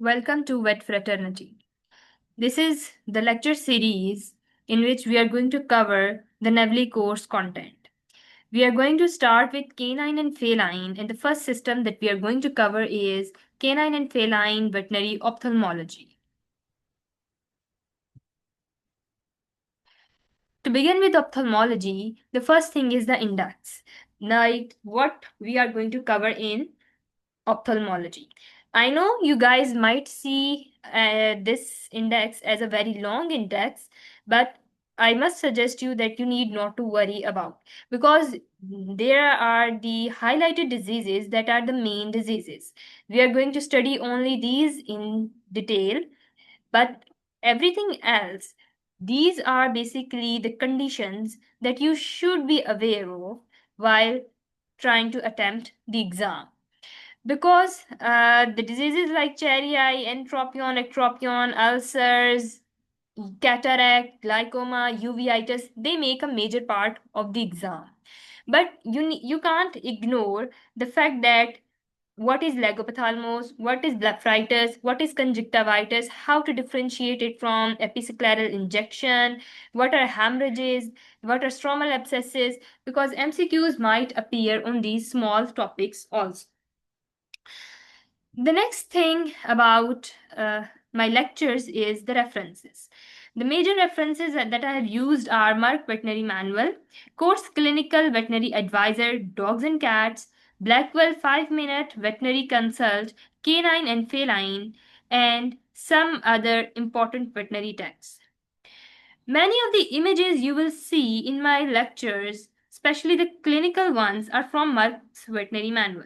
Welcome to Vet Fraternity. This is the lecture series in which we are going to cover the NAVLE course content. We are going to start with canine and feline, and the first system that we are going to cover is canine and feline veterinary ophthalmology. To begin with ophthalmology, the first thing is the index, like what we are going to cover in ophthalmology. I know you guys might see this index as a very long index, but I must suggest you that you need not to worry about, because there are the highlighted diseases that are the main diseases. We are going to study only these in detail, but everything else, these are basically the conditions that you should be aware of while trying to attempt the exam. Because the diseases like cherry eye, entropion, ectropion, ulcers, cataract, glaucoma, uveitis, they make a major part of the exam. But you can't ignore the fact that what is legophthalmos, what is blepharitis, what is conjunctivitis, how to differentiate it from episcleral injection, what are hemorrhages, what are stromal abscesses, because MCQs might appear on these small topics also. The next thing about my lectures is the references. The major references that I have used are Merck Veterinary Manual, Course Clinical Veterinary Advisor, Dogs and Cats, Blackwell 5-Minute Veterinary Consult, Canine and Feline, and some other important veterinary texts. Many of the images you will see in my lectures, especially the clinical ones, are from Merck's Veterinary Manual.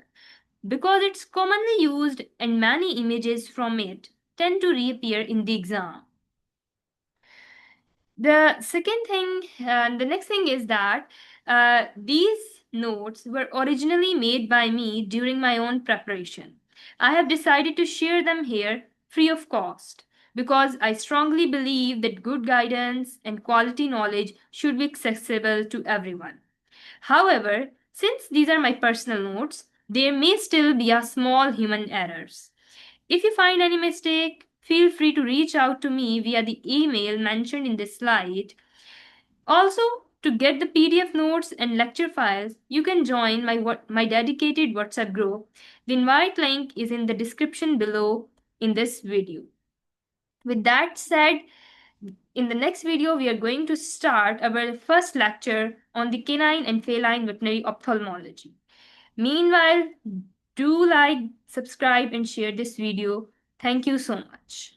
Because it's commonly used and many images from it tend to reappear in the exam. The next thing is that these notes were originally made by me during my own preparation. I have decided to share them here free of cost because I strongly believe that good guidance and quality knowledge should be accessible to everyone. However, since these are my personal notes, there may still be a small human errors. If you find any mistake, feel free to reach out to me via the email mentioned in this slide. Also, to get the PDF notes and lecture files, you can join my dedicated WhatsApp group. The invite link is in the description below in this video. With that said, in the next video, we are going to start our first lecture on the canine and feline veterinary ophthalmology. Meanwhile, do like, subscribe, and share this video. Thank you so much.